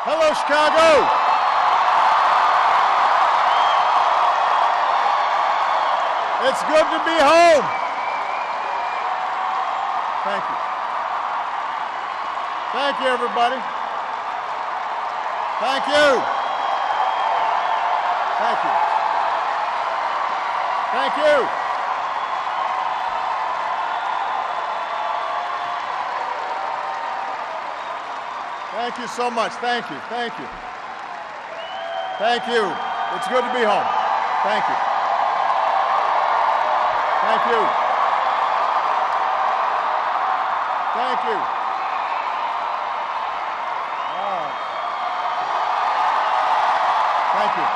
Hello, Chicago. It's good to be home. Thank you. Thank you, everybody. Thank you. Thank you. Thank you. Thank you so much. Thank you. Thank you. Thank you. It's good to be home. Thank you. Thank you. Thank you. Thank you.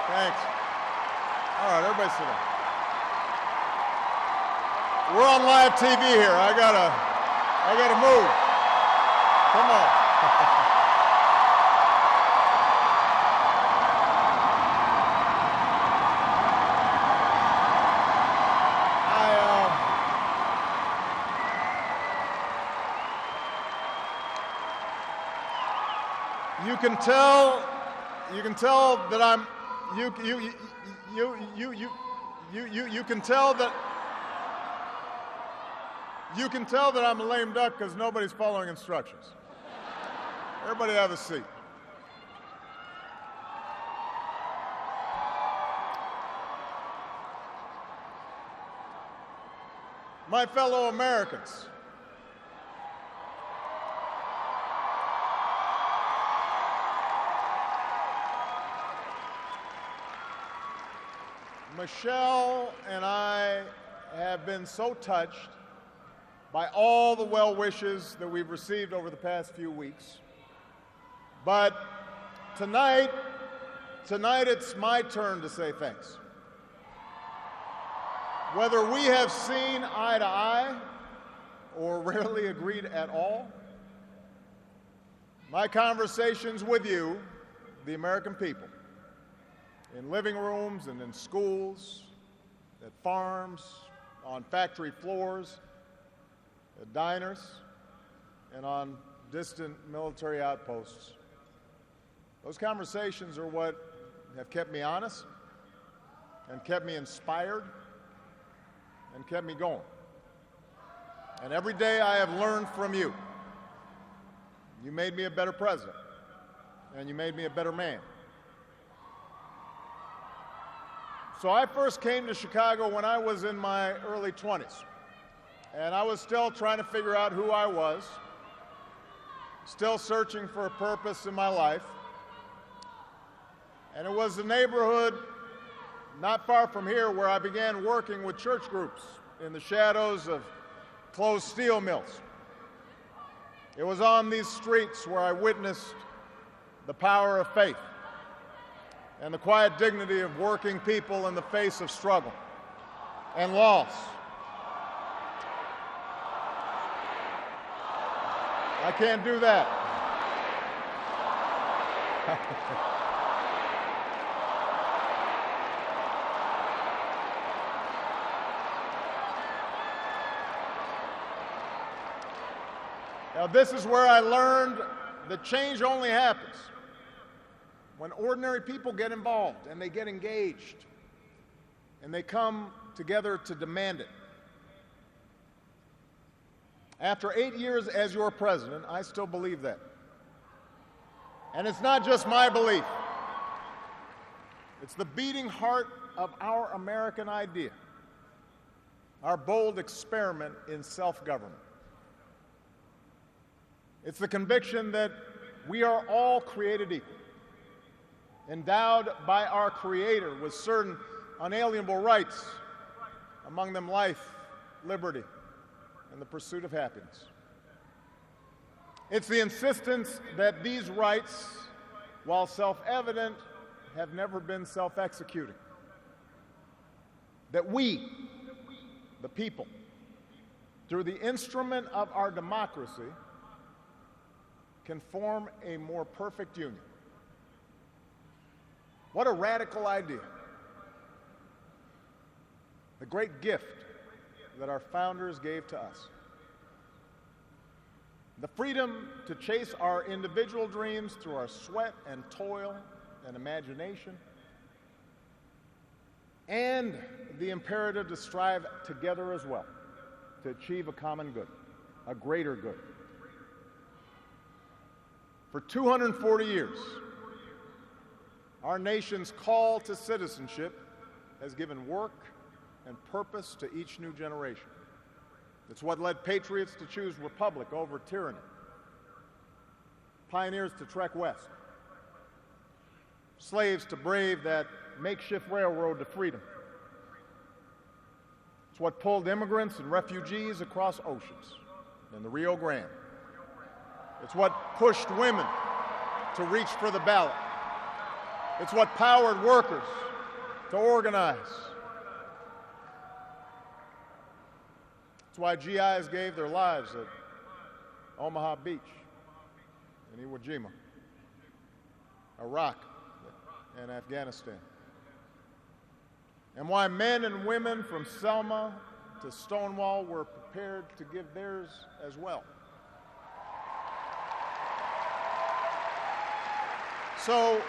Thanks. All right, everybody sit down. We're on live TV here. I gotta move. Come on. You can tell that I'm you can tell that I'm a lame duck because nobody's following instructions. Everybody have a seat. My fellow Americans, Michelle and I have been so touched by all the well wishes that we've received over the past few weeks. But tonight it's my turn to say thanks. Whether we have seen eye to eye or rarely agreed at all, my conversations with you, the American people, in living rooms and in schools, at farms, on factory floors, at diners, and on distant military outposts. Those conversations are what have kept me honest and kept me inspired and kept me going. And every day I have learned from you. You made me a better president, and you made me a better man. So I first came to Chicago when I was in my early 20s, and I was still trying to figure out who I was, still searching for a purpose in my life. And it was a neighborhood not far from here where I began working with church groups in the shadows of closed steel mills. It was on these streets where I witnessed the power of faith and the quiet dignity of working people in the face of struggle and loss. I can't do that. Now, this is where I learned that change only happens when ordinary people get involved and they get engaged and they come together to demand it. After 8 years as your president, I still believe that. And it's not just my belief. It's the beating heart of our American idea, our bold experiment in self-government. It's the conviction that we are all created equal, endowed by our Creator with certain unalienable rights, among them life, liberty, and the pursuit of happiness. It's the insistence that these rights, while self-evident, have never been self-executing. That we, the people, through the instrument of our democracy, can form a more perfect union. What a radical idea. The great gift that our founders gave to us. The freedom to chase our individual dreams through our sweat and toil and imagination, and the imperative to strive together as well to achieve a common good, a greater good. For 240 years, our nation's call to citizenship has given work and purpose to each new generation. It's what led patriots to choose republic over tyranny, pioneers to trek west, slaves to brave that makeshift railroad to freedom. It's what pulled immigrants and refugees across oceans in the Rio Grande. It's what pushed women to reach for the ballot. It's what powered workers to organize. It's why GIs gave their lives at Omaha Beach, in Iwo Jima, Iraq, and Afghanistan. And why men and women from Selma to Stonewall were prepared to give theirs as well. So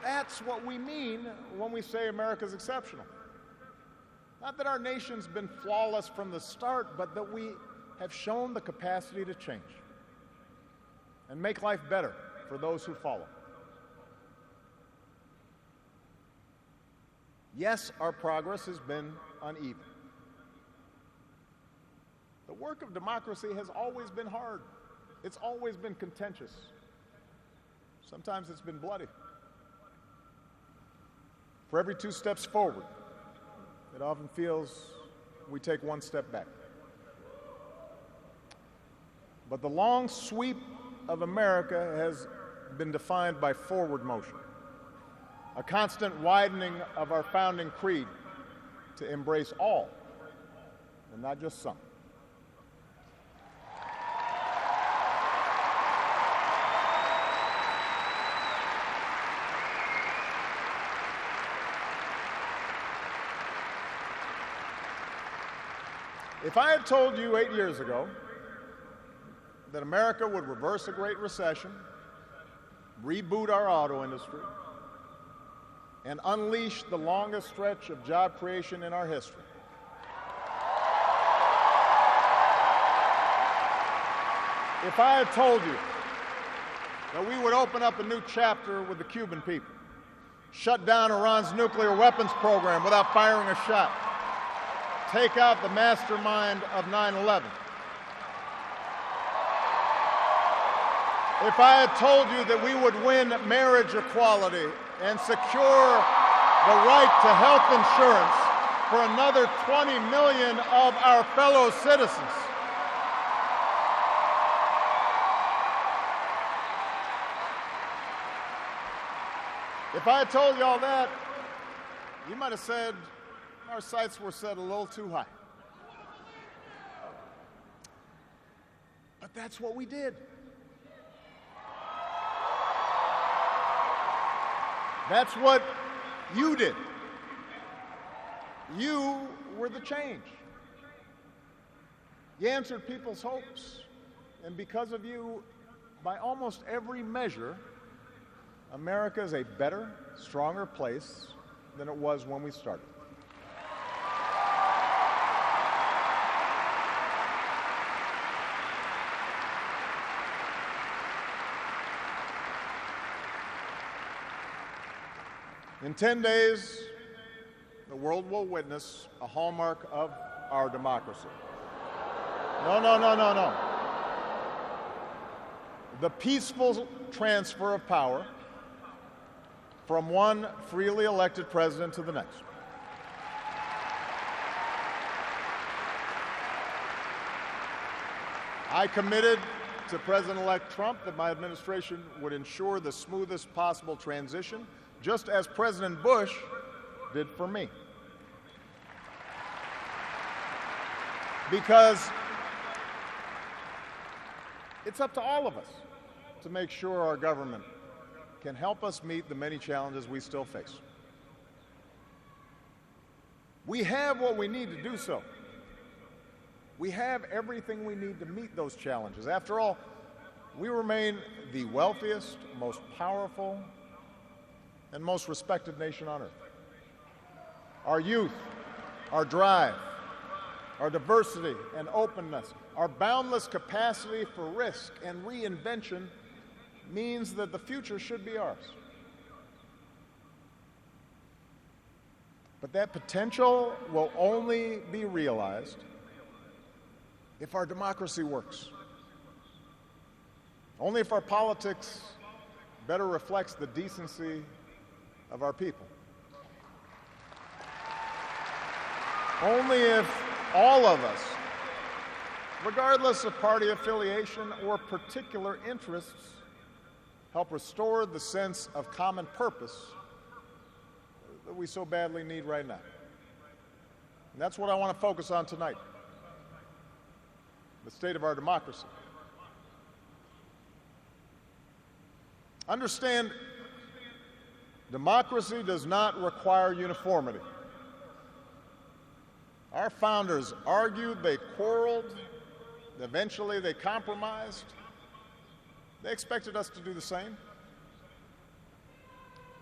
that's what we mean when we say America's exceptional. Not that our nation's been flawless from the start, but that we have shown the capacity to change and make life better for those who follow. Yes, our progress has been uneven. The work of democracy has always been hard. It's always been contentious. Sometimes it's been bloody. For every 2 steps forward, it often feels we take 1 step back. But the long sweep of America has been defined by forward motion, a constant widening of our founding creed to embrace all, and not just some. If I had told you 8 years ago that America would reverse a Great Recession, reboot our auto industry, and unleash the longest stretch of job creation in our history, if I had told you that we would open up a new chapter with the Cuban people, shut down Iran's nuclear weapons program without firing a shot, take out the mastermind of 9/11. If I had told you that we would win marriage equality and secure the right to health insurance for another 20 million of our fellow citizens, if I had told you all that, you might have said, our sights were set a little too high. But that's what we did. That's what you did. You were the change. You answered people's hopes, and because of you, by almost every measure, America is a better, stronger place than it was when we started. In 10 days, the world will witness a hallmark of our democracy. No. The peaceful transfer of power from one freely elected president to the next. I committed to President-elect Trump that my administration would ensure the smoothest possible transition, just as President Bush did for me. Because it's up to all of us to make sure our government can help us meet the many challenges we still face. We have what we need to do so. We have everything we need to meet those challenges. After all, we remain the wealthiest, most powerful, and most respected nation on earth. Our youth, our drive, our diversity and openness, our boundless capacity for risk and reinvention means that the future should be ours. But that potential will only be realized if our democracy works. Only if our politics better reflects the decency of our people. Only if all of us, regardless of party affiliation or particular interests, help restore the sense of common purpose that we so badly need right now. And that's what I want to focus on tonight, the state of our democracy. Understand, democracy does not require uniformity. Our founders argued, they quarreled, eventually they compromised. They expected us to do the same.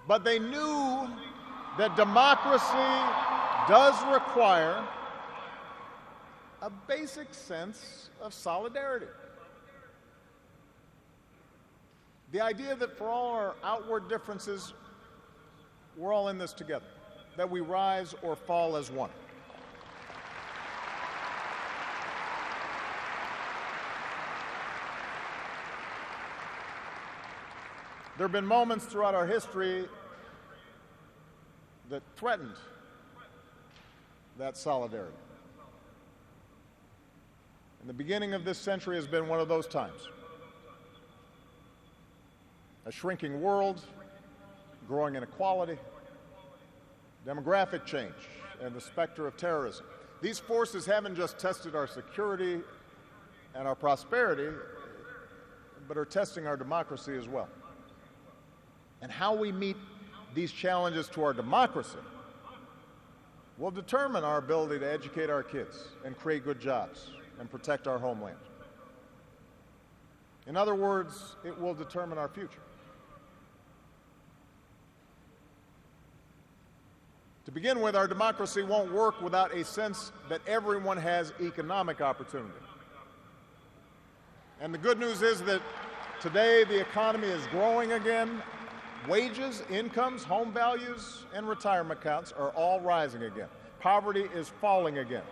But they knew that democracy does require a basic sense of solidarity. The idea that for all our outward differences, we're all in this together, that we rise or fall as one. There have been moments throughout our history that threatened that solidarity. And the beginning of this century has been one of those times. A shrinking world, growing inequality, demographic change, and the specter of terrorism. These forces haven't just tested our security and our prosperity, but are testing our democracy as well. And how we meet these challenges to our democracy will determine our ability to educate our kids and create good jobs and protect our homeland. In other words, it will determine our future. To begin with, our democracy won't work without a sense that everyone has economic opportunity. And the good news is that today the economy is growing again. Wages, incomes, home values, and retirement accounts are all rising again. Poverty is falling again.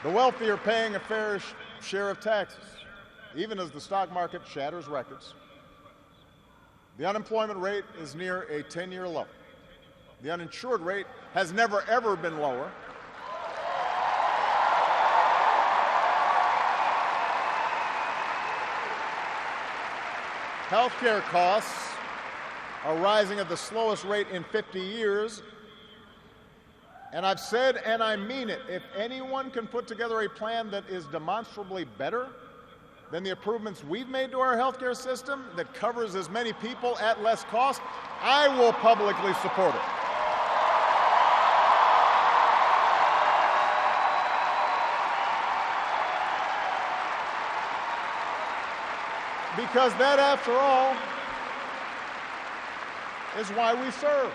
The wealthy are paying a fair share of taxes, even as the stock market shatters records. The unemployment rate is near a 10-year low. The uninsured rate has never, ever been lower. Healthcare costs are rising at the slowest rate in 50 years. And I've said, and I mean it, if anyone can put together a plan that is demonstrably better than the improvements we've made to our healthcare system that covers as many people at less cost, I will publicly support it. Because that, after all, is why we serve.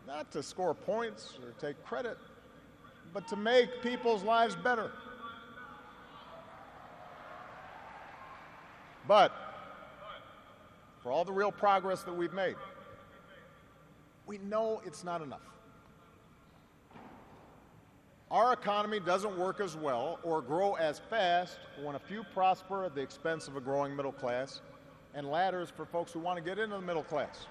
Not to score points or take credit, but to make people's lives better. But for all the real progress that we've made, we know it's not enough. Our economy doesn't work as well or grow as fast when a few prosper at the expense of a growing middle class and ladders for folks who want to get into the middle class.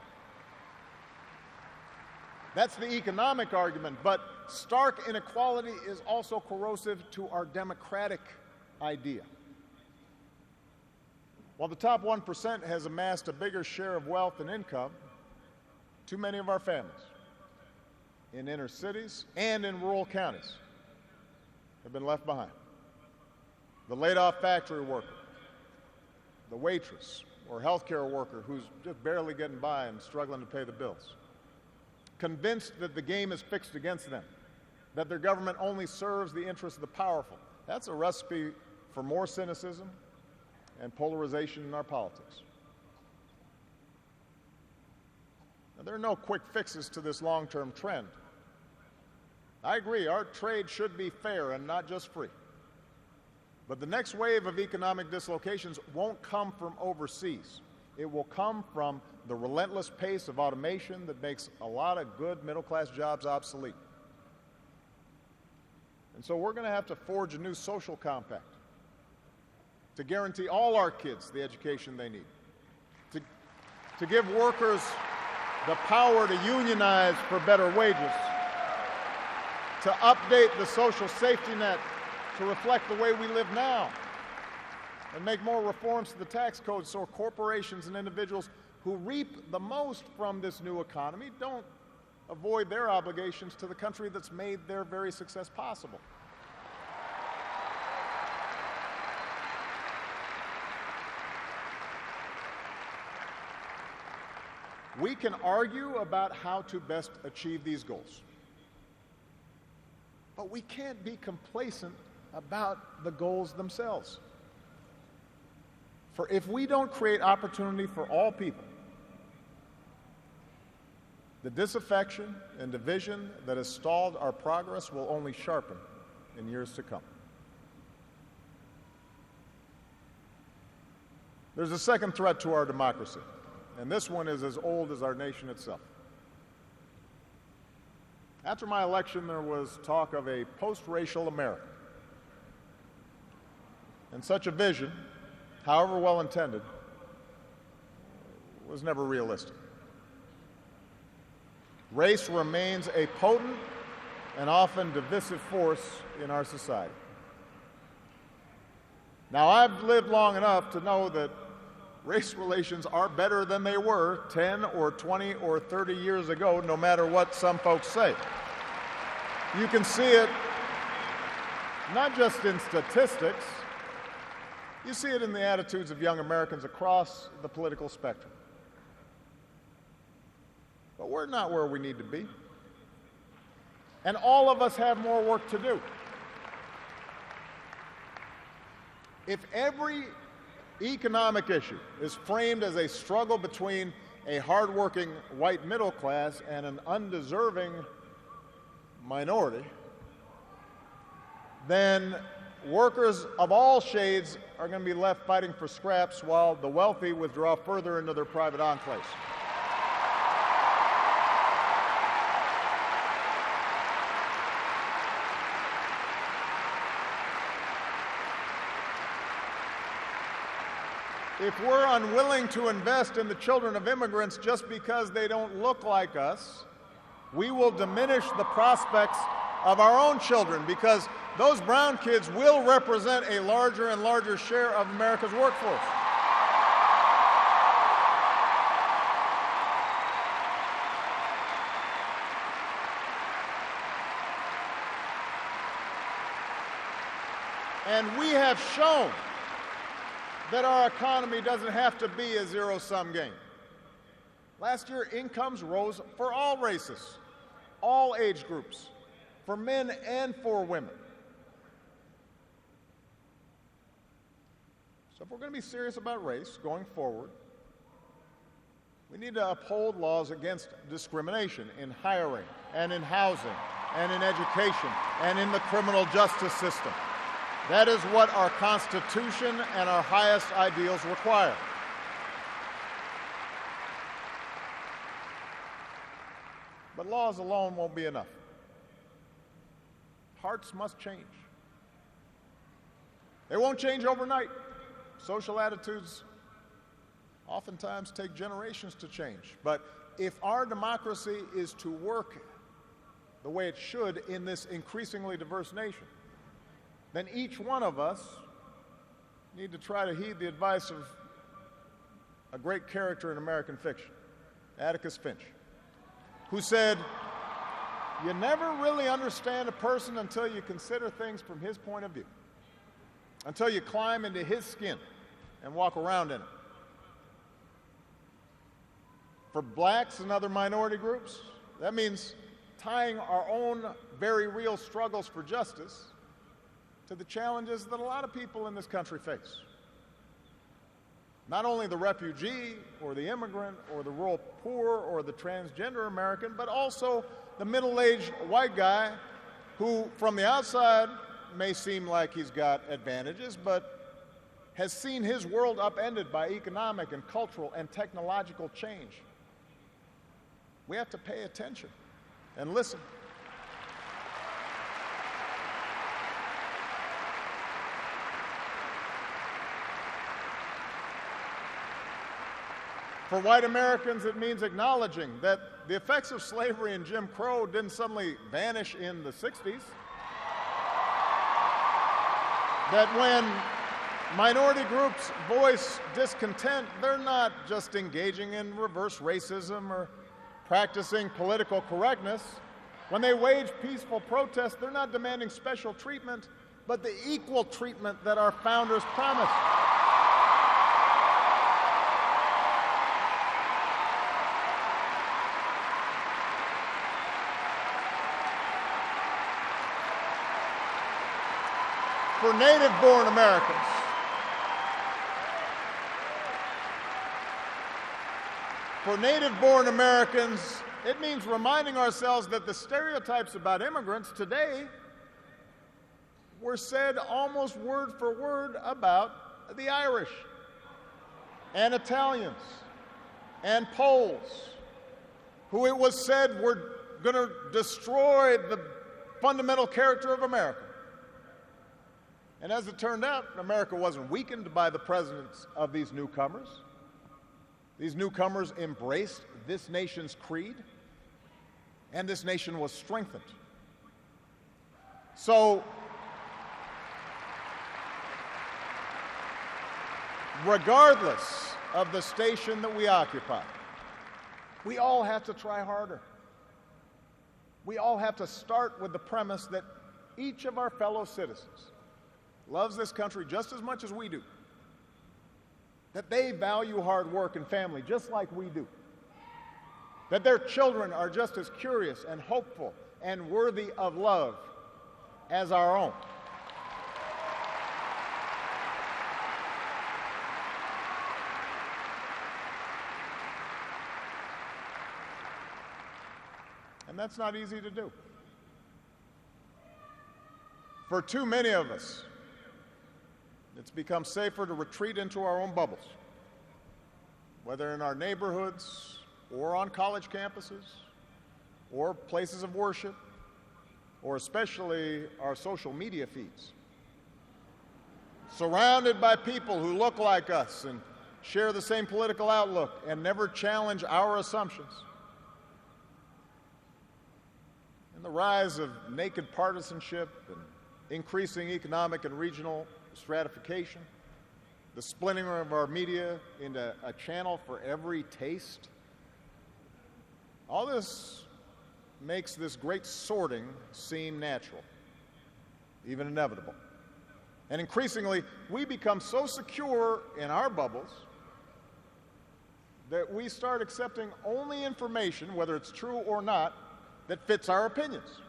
That's the economic argument, but stark inequality is also corrosive to our democratic idea. While the top 1% has amassed a bigger share of wealth and income, too many of our families in inner cities and in rural counties have been left behind. The laid-off factory worker, the waitress or healthcare worker who's just barely getting by and struggling to pay the bills. Convinced that the game is fixed against them, that their government only serves the interests of the powerful. That's a recipe for more cynicism and polarization in our politics. Now, there are no quick fixes to this long-term trend. I agree, our trade should be fair and not just free. But the next wave of economic dislocations won't come from overseas. It will come from the relentless pace of automation that makes a lot of good middle-class jobs obsolete. And so we're going to have to forge a new social compact to guarantee all our kids the education they need, to give workers the power to unionize for better wages, to update the social safety net to reflect the way we live now, and make more reforms to the tax code so corporations and individuals who reap the most from this new economy don't avoid their obligations to the country that's made their very success possible. We can argue about how to best achieve these goals, but we can't be complacent about the goals themselves. For if we don't create opportunity for all people, the disaffection and division that has stalled our progress will only sharpen in years to come. There's a second threat to our democracy, and this one is as old as our nation itself. After my election, there was talk of a post-racial America. And such a vision, however well intended, was never realistic. Race remains a potent and often divisive force in our society. Now, I've lived long enough to know that race relations are better than they were 10 or 20 or 30 years ago, no matter what some folks say. You can see it not just in statistics, you see it in the attitudes of young Americans across the political spectrum. But we're not where we need to be. And all of us have more work to do. If every economic issue is framed as a struggle between a hardworking white middle class and an undeserving minority, then workers of all shades are going to be left fighting for scraps while the wealthy withdraw further into their private enclaves. If we're unwilling to invest in the children of immigrants just because they don't look like us, we will diminish the prospects of our own children, because those brown kids will represent a larger and larger share of America's workforce. And we have shown that our economy doesn't have to be a zero-sum game. Last year, incomes rose for all races, all age groups, for men and for women. So if we're going to be serious about race going forward, we need to uphold laws against discrimination in hiring and in housing and in education and in the criminal justice system. That is what our Constitution and our highest ideals require. But laws alone won't be enough. Hearts must change. They won't change overnight. Social attitudes oftentimes take generations to change. But if our democracy is to work the way it should in this increasingly diverse nation, then each one of us need to try to heed the advice of a great character in American fiction, Atticus Finch, who said, "You never really understand a person until you consider things from his point of view, until you climb into his skin and walk around in it. For blacks and other minority groups, that means tying our own very real struggles for justice to the challenges that a lot of people in this country face. Not only the refugee or the immigrant or the rural poor or the transgender American, but also the middle-aged white guy who, from the outside, may seem like he's got advantages, but has seen his world upended by economic and cultural and technological change. We have to pay attention and listen. For white Americans, it means acknowledging that the effects of slavery and Jim Crow didn't suddenly vanish in the 60s. That when minority groups voice discontent, they're not just engaging in reverse racism or practicing political correctness. When they wage peaceful protest, they're not demanding special treatment, but the equal treatment that our founders promised. For native-born Americans, it means reminding ourselves that the stereotypes about immigrants today were said almost word for word about the Irish and Italians and Poles, who it was said were going to destroy the fundamental character of America. And as it turned out, America wasn't weakened by the presence of these newcomers. These newcomers embraced this nation's creed, and this nation was strengthened. So, regardless of the station that we occupy, we all have to try harder. We all have to start with the premise that each of our fellow citizens loves this country just as much as we do, that they value hard work and family just like we do, that their children are just as curious and hopeful and worthy of love as our own. And that's not easy to do. For too many of us, it's become safer to retreat into our own bubbles, whether in our neighborhoods or on college campuses or places of worship, or especially our social media feeds. Surrounded by people who look like us and share the same political outlook and never challenge our assumptions. And the rise of naked partisanship and increasing economic and regional stratification, the splitting of our media into a channel for every taste, all this makes this great sorting seem natural, even inevitable. And increasingly, we become so secure in our bubbles that we start accepting only information, whether it's true or not, that fits our opinions,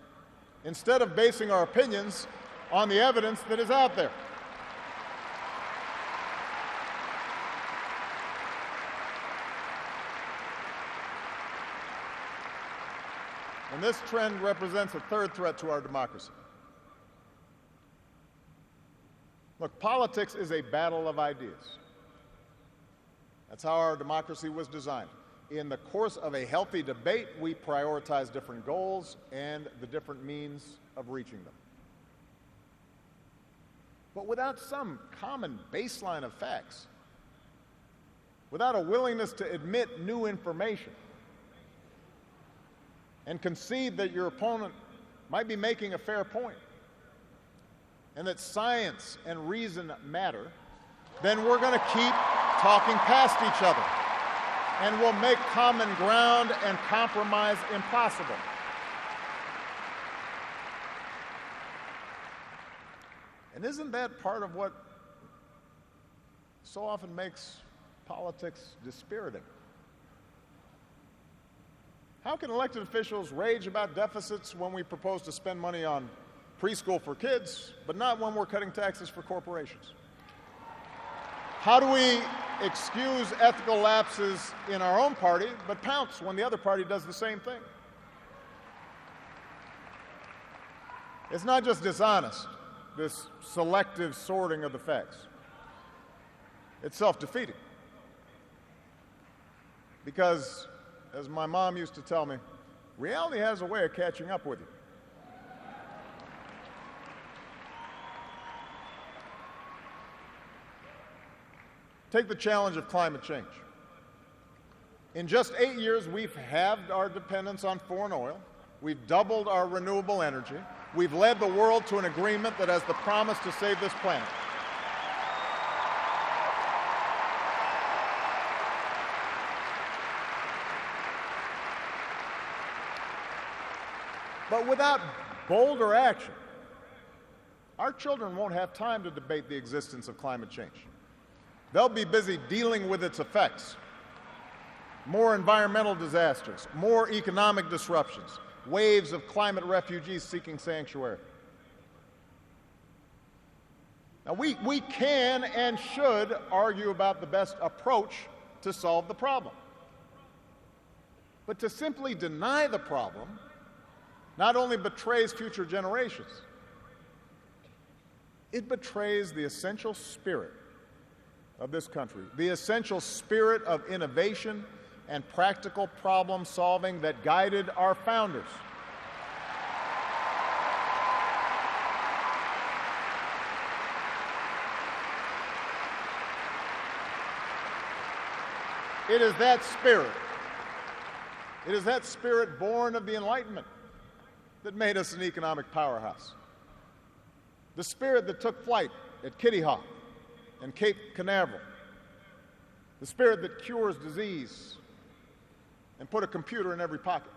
instead of basing our opinions on the evidence that is out there. And this trend represents a third threat to our democracy. Look, politics is a battle of ideas. That's how our democracy was designed. In the course of a healthy debate, we prioritize different goals and the different means of reaching them. But without some common baseline of facts, without a willingness to admit new information and concede that your opponent might be making a fair point and that science and reason matter, then we're going to keep talking past each other and we'll make common ground and compromise impossible. And isn't that part of what so often makes politics dispiriting? How can elected officials rage about deficits when we propose to spend money on preschool for kids, but not when we're cutting taxes for corporations? How do we excuse ethical lapses in our own party, but pounce when the other party does the same thing? It's not just dishonest, this selective sorting of the facts. It's self-defeating. Because, as my mom used to tell me, reality has a way of catching up with you. Take the challenge of climate change. In just 8 years, we've halved our dependence on foreign oil. We've doubled our renewable energy. We've led the world to an agreement that has the promise to save this planet. But without bolder action, our children won't have time to debate the existence of climate change. They'll be busy dealing with its effects. More environmental disasters, more economic disruptions, waves of climate refugees seeking sanctuary. Now, we can and should argue about the best approach to solve the problem. But to simply deny the problem not only betrays future generations, it betrays the essential spirit of this country, the essential spirit of innovation and practical problem solving that guided our founders. It is that spirit born of the Enlightenment that made us an economic powerhouse. The spirit that took flight at Kitty Hawk and Cape Canaveral. The spirit that cures disease and put a computer in every pocket.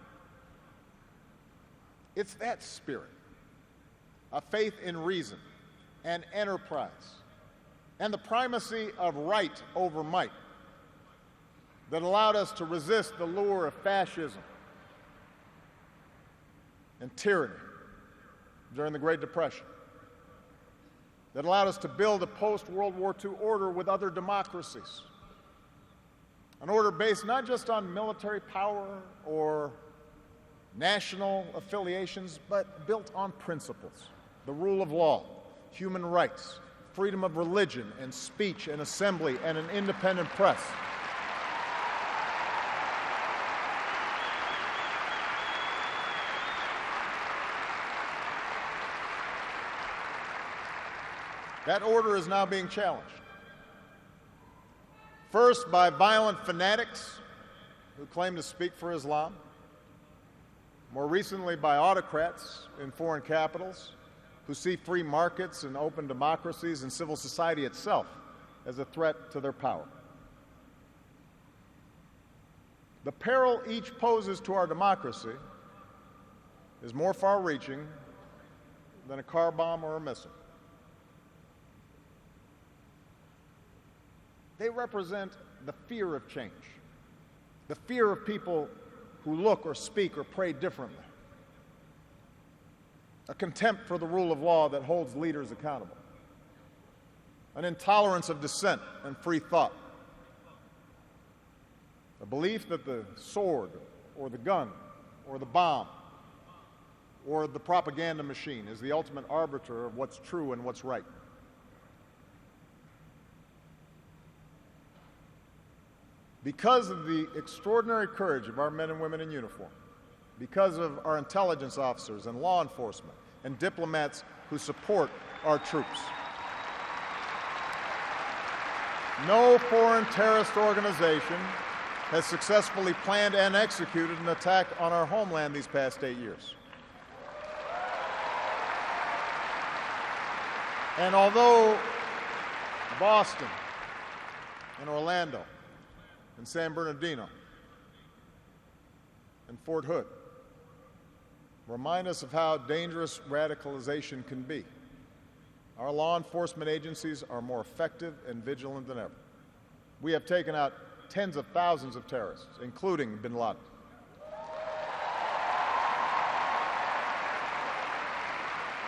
It's that spirit, a faith in reason and enterprise, and the primacy of right over might that allowed us to resist the lure of fascism and tyranny during the Great Depression, that allowed us to build a post-World War II order with other democracies, an order based not just on military power or national affiliations, but built on principles, the rule of law, human rights, freedom of religion and speech and assembly, and an independent press. That order is now being challenged. First, by violent fanatics who claim to speak for Islam. More recently, by autocrats in foreign capitals who see free markets and open democracies and civil society itself as a threat to their power. The peril each poses to our democracy is more far-reaching than a car bomb or a missile. They represent the fear of change, the fear of people who look or speak or pray differently, a contempt for the rule of law that holds leaders accountable, an intolerance of dissent and free thought, a belief that the sword or the gun or the bomb or the propaganda machine is the ultimate arbiter of what's true and what's right. Because of the extraordinary courage of our men and women in uniform, because of our intelligence officers and law enforcement and diplomats who support our troops, no foreign terrorist organization has successfully planned and executed an attack on our homeland these past 8 years. And although Boston and Orlando and San Bernardino and Fort Hood remind us of how dangerous radicalization can be, our law enforcement agencies are more effective and vigilant than ever. We have taken out tens of thousands of terrorists, including bin Laden.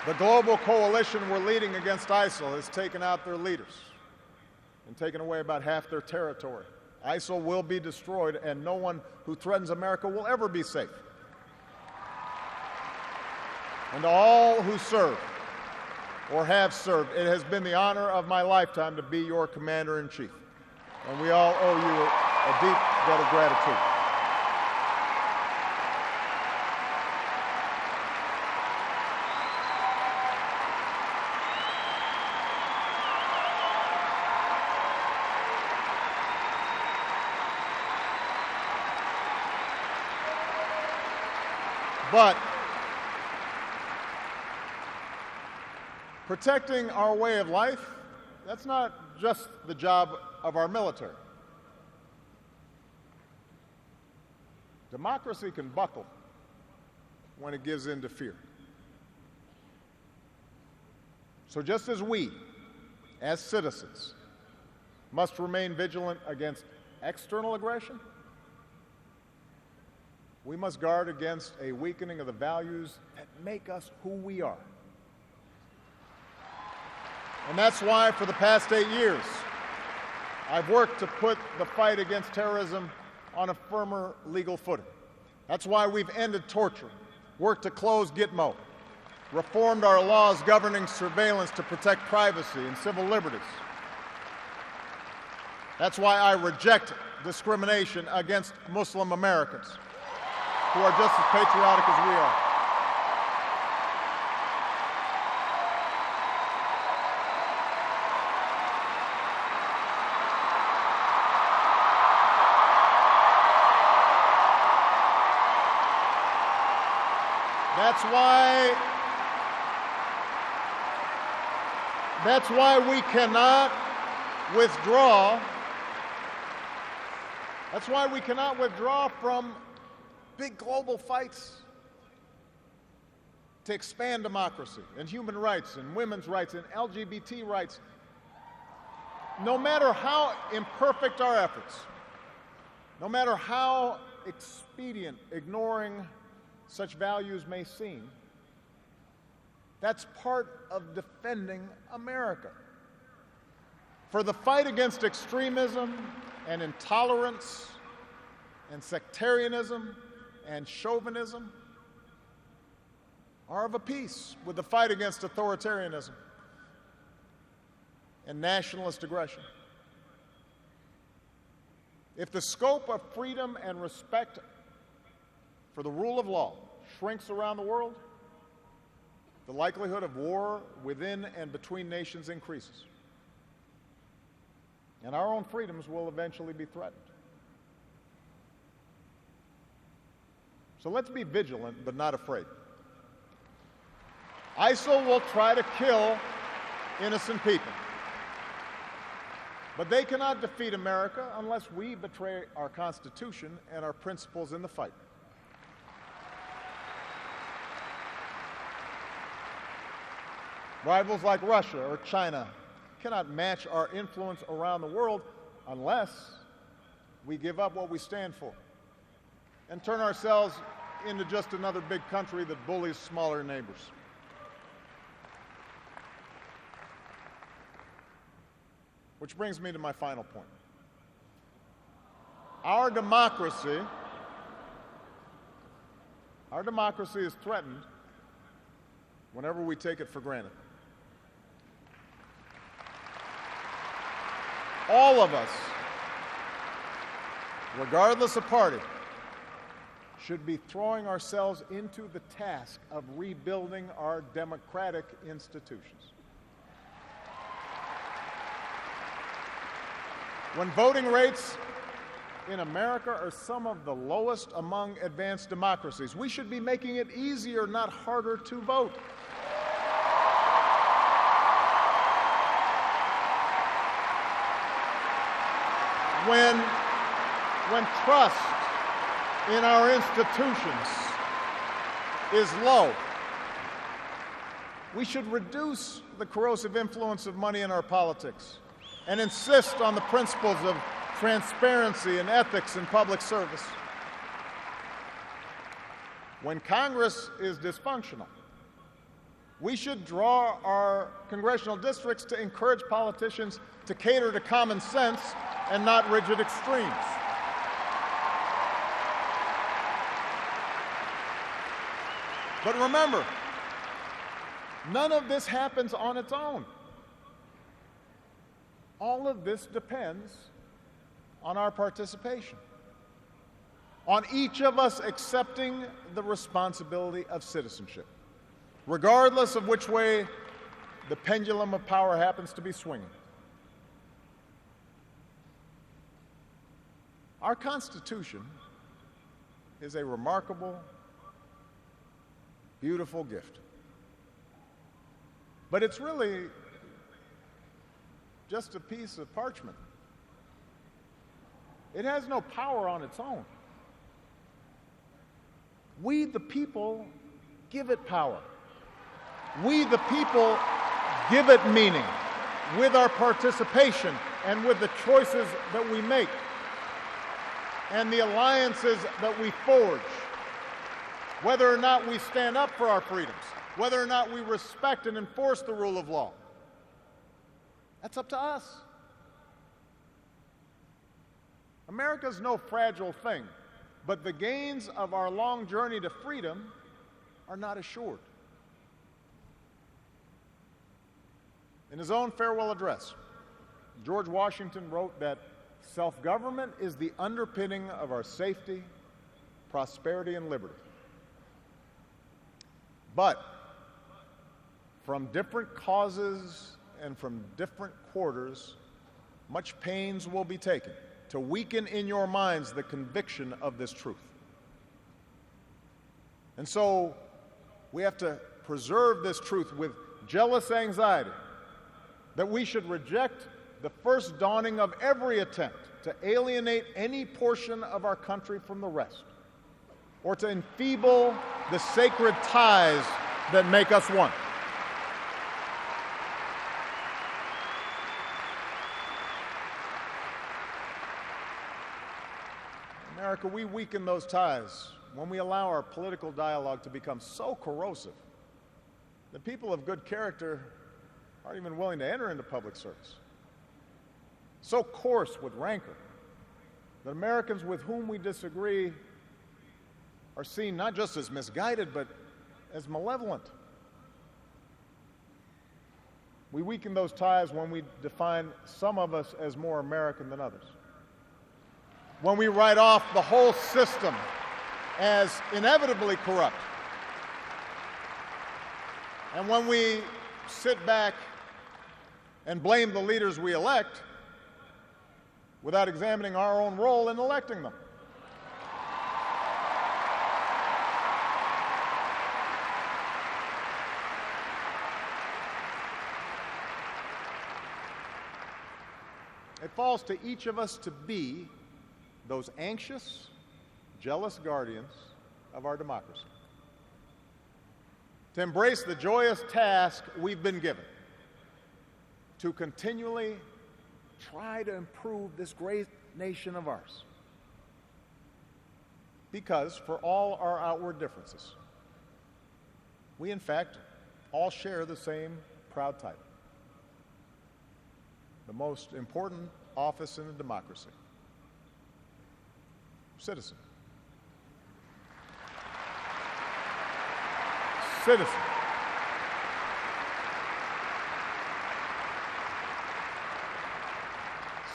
The global coalition we're leading against ISIL has taken out their leaders and taken away about half their territory. ISIL will be destroyed, and no one who threatens America will ever be safe. And to all who serve or have served, it has been the honor of my lifetime to be your commander-in-chief. And we all owe you a deep debt of gratitude. But protecting our way of life, that's not just the job of our military. Democracy can buckle when it gives in to fear. So just as we, as citizens, must remain vigilant against external aggression, we must guard against a weakening of the values that make us who we are. And that's why for the past 8 years, I've worked to put the fight against terrorism on a firmer legal footing. That's why we've ended torture, worked to close Gitmo, reformed our laws governing surveillance to protect privacy and civil liberties. That's why I reject discrimination against Muslim Americans, who are just as patriotic as we are. That's why we cannot withdraw. That's why we cannot withdraw from big global fights to expand democracy and human rights and women's rights and LGBT rights. No matter how imperfect our efforts, no matter how expedient ignoring such values may seem, that's part of defending America. For the fight against extremism and intolerance and sectarianism and chauvinism are of a piece with the fight against authoritarianism and nationalist aggression. If the scope of freedom and respect for the rule of law shrinks around the world, the likelihood of war within and between nations increases, and our own freedoms will eventually be threatened. So let's be vigilant but not afraid. ISIL will try to kill innocent people, but they cannot defeat America unless we betray our Constitution and our principles in the fight. Rivals like Russia or China cannot match our influence around the world unless we give up what we stand for and turn ourselves into just another big country that bullies smaller neighbors. Which brings me to my final point. Our democracy is threatened whenever we take it for granted. All of us, regardless of party, should be throwing ourselves into the task of rebuilding our democratic institutions. When voting rates in America are some of the lowest among advanced democracies, we should be making it easier, not harder, to vote. When trust in our institutions is low, we should reduce the corrosive influence of money in our politics and insist on the principles of transparency and ethics in public service. When Congress is dysfunctional, We should draw our congressional districts to encourage politicians to cater to common sense and not rigid extremes. But remember, none of this happens on its own. All of this depends on our participation, on each of us accepting the responsibility of citizenship, regardless of which way the pendulum of power happens to be swinging. Our Constitution is a remarkable, beautiful gift. But it's really just a piece of parchment. It has no power on its own. We, the people, give it power. We, the people, give it meaning with our participation and with the choices that we make and the alliances that we forge, whether or not we stand up for our freedoms, whether or not we respect and enforce the rule of law. That's up to us. America's no fragile thing, but the gains of our long journey to freedom are not assured. In his own farewell address, George Washington wrote that self-government is the underpinning of our safety, prosperity, and liberty. But from different causes and from different quarters, much pains will be taken to weaken in your minds the conviction of this truth. And so we have to preserve this truth with jealous anxiety that we should reject the first dawning of every attempt to alienate any portion of our country from the rest, or to enfeeble the sacred ties that make us one. America, we weaken those ties when we allow our political dialogue to become so corrosive that people of good character aren't even willing to enter into public service. So coarse with rancor that Americans with whom we disagree are seen not just as misguided, but as malevolent. We weaken those ties when we define some of us as more American than others, when we write off the whole system as inevitably corrupt, and when we sit back and blame the leaders we elect without examining our own role in electing them. It falls to each of us to be those anxious, jealous guardians of our democracy, to embrace the joyous task we've been given, to continually try to improve this great nation of ours. Because for all our outward differences, we in fact all share the same proud title, the most important office in a democracy: citizen. Citizen.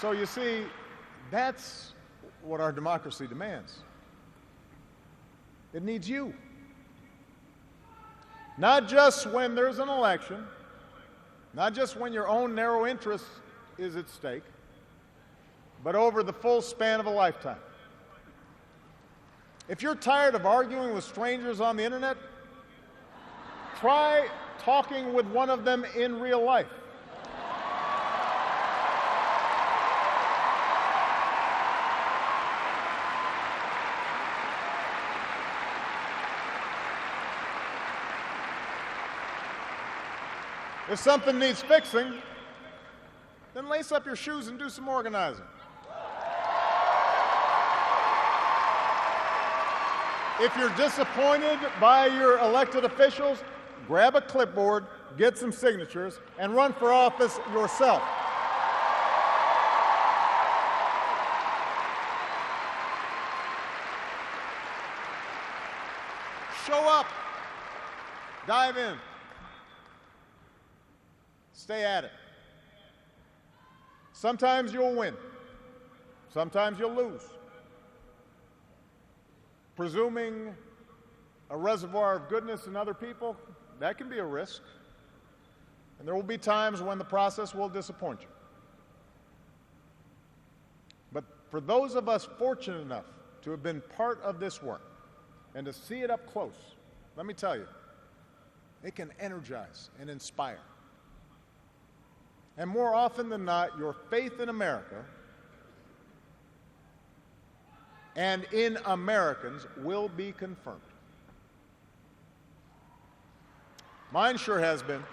So you see, that's what our democracy demands. It needs you. Not just when there's an election, not just when your own narrow interest is at stake, but over the full span of a lifetime. If you're tired of arguing with strangers on the internet, try talking with one of them in real life. If something needs fixing, then lace up your shoes and do some organizing. If you're disappointed by your elected officials, grab a clipboard, get some signatures, and run for office yourself. Show up. Dive in. Stay at it. Sometimes you'll win. Sometimes you'll lose. Presuming a reservoir of goodness in other people, that can be a risk. And there will be times when the process will disappoint you. But for those of us fortunate enough to have been part of this work and to see it up close, let me tell you, it can energize and inspire. And more often than not, your faith in America and in Americans will be confirmed. Mine sure has been.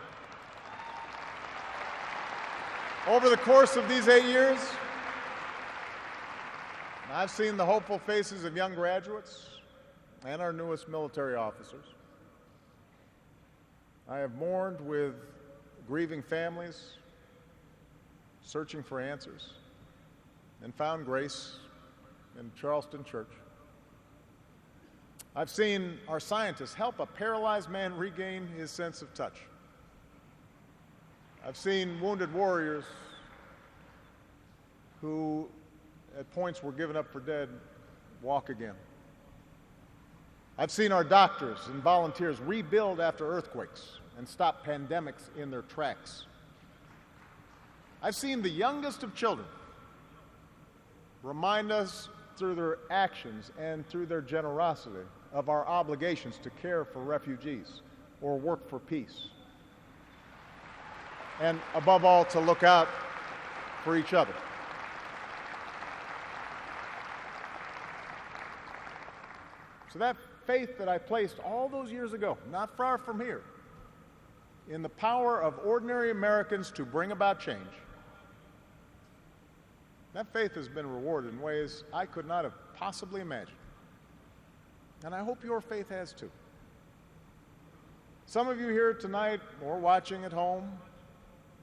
Over the course of these 8 years, I've seen the hopeful faces of young graduates and our newest military officers. I have mourned with grieving families, searching for answers, and found grace in Charleston Church. I've seen our scientists help a paralyzed man regain his sense of touch. I've seen wounded warriors who at points were given up for dead walk again. I've seen our doctors and volunteers rebuild after earthquakes and stop pandemics in their tracks. I've seen the youngest of children remind us through their actions and through their generosity of our obligations to care for refugees or work for peace. And above all, to look out for each other. So that faith that I placed all those years ago, not far from here, in the power of ordinary Americans to bring about change, that faith has been rewarded in ways I could not have possibly imagined. And I hope your faith has too. Some of you here tonight or watching at home,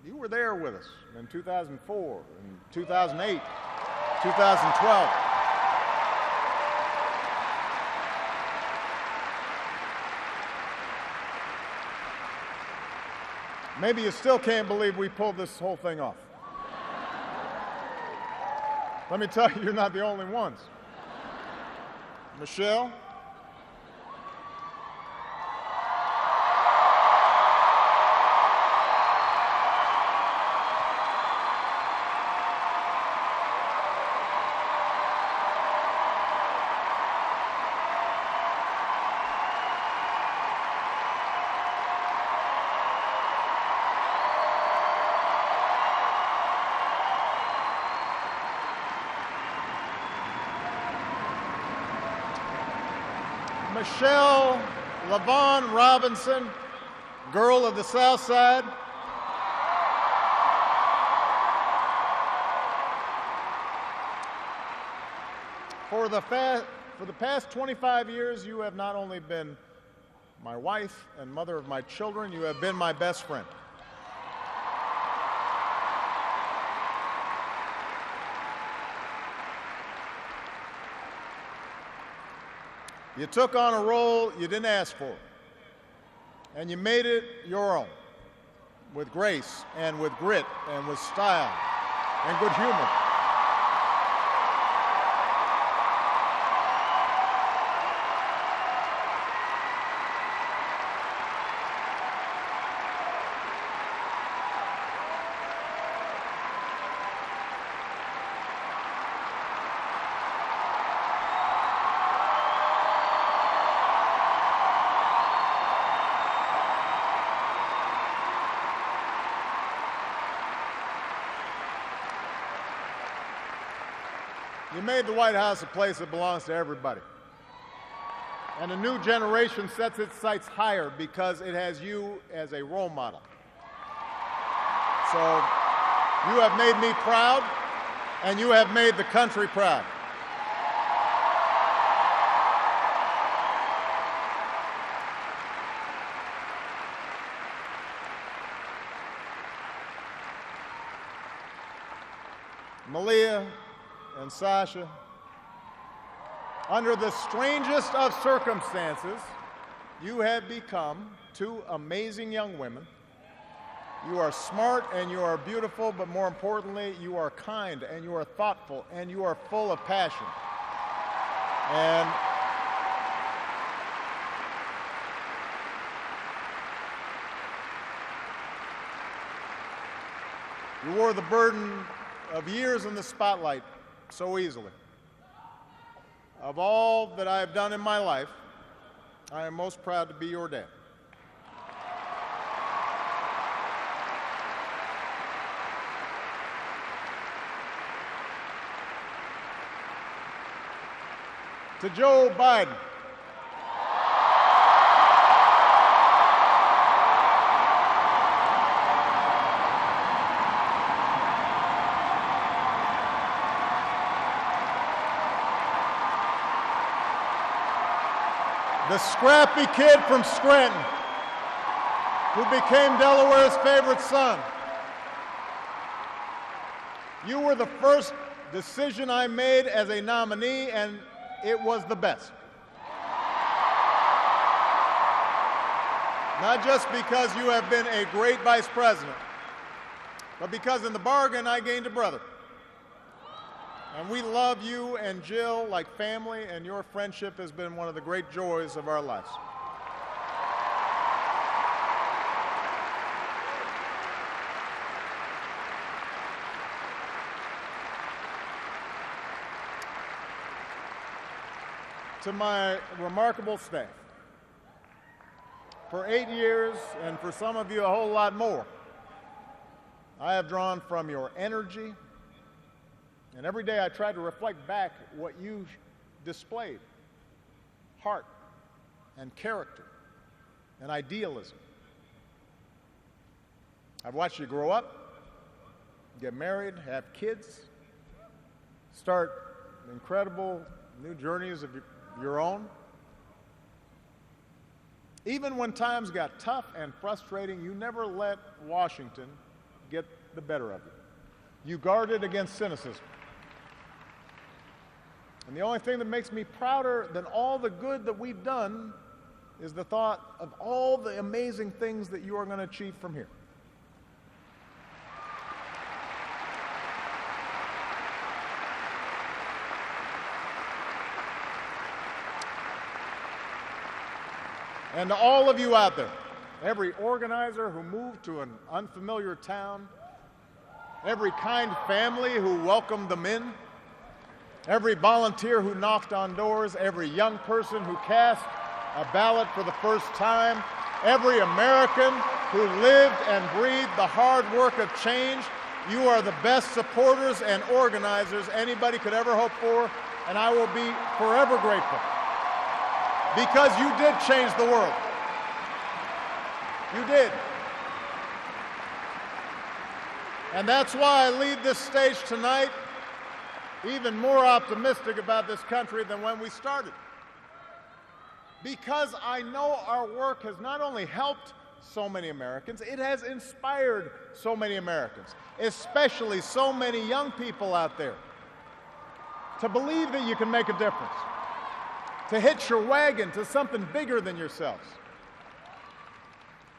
you were there with us in 2004, in 2008, 2012. Maybe you still can't believe we pulled this whole thing off. Let me tell you, you're not the only ones. Michelle, Michelle LaVaughn Robinson, girl of the South Side. For the past 25 years, you have not only been my wife and mother of my children, you have been my best friend. You took on a role you didn't ask for, and you made it your own, with grace and with grit and with style and good humor. You made the White House a place that belongs to everybody. And a new generation sets its sights higher because it has you as a role model. So you have made me proud, and you have made the country proud. Malia, and Sasha, under the strangest of circumstances, you have become two amazing young women. You are smart and you are beautiful, but more importantly, you are kind and you are thoughtful and you are full of passion. And you wore the burden of years in the spotlight so easily. Of all that I have done in my life, I am most proud to be your dad. To Joe Biden, the scrappy kid from Scranton who became Delaware's favorite son. You were the first decision I made as a nominee, and it was the best. Not just because you have been a great vice president, but because in the bargain I gained a brother. And we love you and Jill like family, and your friendship has been one of the great joys of our lives. To my remarkable staff, for 8 years, and for some of you a whole lot more, I have drawn from your energy, and every day I try to reflect back what you displayed: heart and character and idealism. I've watched you grow up, get married, have kids, start incredible new journeys of your own. Even when times got tough and frustrating, you never let Washington get the better of you. You guarded against cynicism. And the only thing that makes me prouder than all the good that we've done is the thought of all the amazing things that you are going to achieve from here. And to all of you out there, every organizer who moved to an unfamiliar town, every kind family who welcomed them in, every volunteer who knocked on doors, every young person who cast a ballot for the first time, every American who lived and breathed the hard work of change, you are the best supporters and organizers anybody could ever hope for, and I will be forever grateful. Because you did change the world. You did. And that's why I leave this stage tonight even more optimistic about this country than when we started. Because I know our work has not only helped so many Americans, it has inspired so many Americans, especially so many young people out there, to believe that you can make a difference, to hitch your wagon to something bigger than yourselves.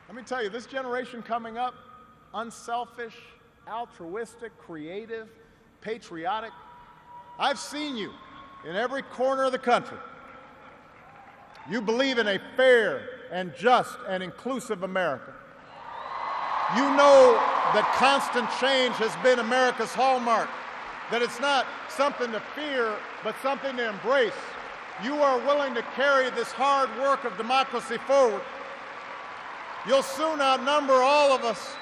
Let me tell you, this generation coming up, unselfish, altruistic, creative, patriotic, I've seen you in every corner of the country. You believe in a fair and just and inclusive America. You know that constant change has been America's hallmark, that it's not something to fear, but something to embrace. You are willing to carry this hard work of democracy forward. You'll soon outnumber all of us,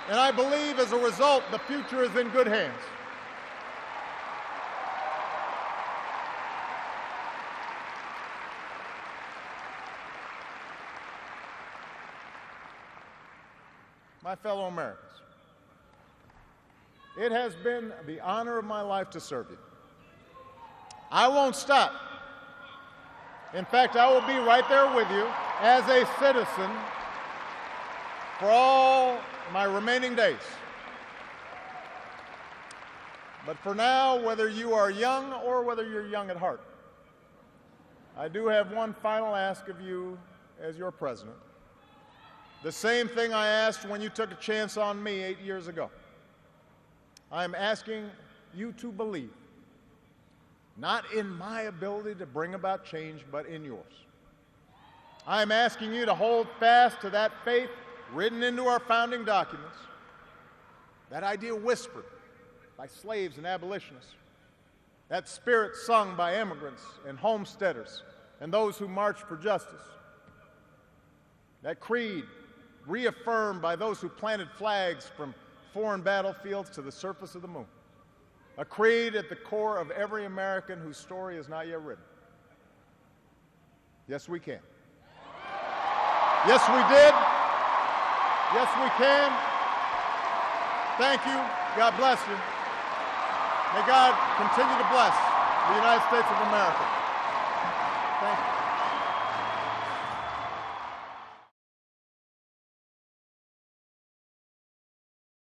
and I believe as a result, the future is in good hands. My fellow Americans, it has been the honor of my life to serve you. I won't stop. In fact, I will be right there with you as a citizen for all my remaining days. But for now, whether you are young or whether you're young at heart, I do have one final ask of you as your president. The same thing I asked when you took a chance on me 8 years ago. I am asking you to believe, not in my ability to bring about change, but in yours. I am asking you to hold fast to that faith written into our founding documents, that idea whispered by slaves and abolitionists, that spirit sung by immigrants and homesteaders and those who marched for justice, that creed reaffirmed by those who planted flags from foreign battlefields to the surface of the moon, a creed at the core of every American whose story is not yet written. Yes, we can. Yes, we did. Yes, we can. Thank you. God bless you. May God continue to bless the United States of America. Thank you.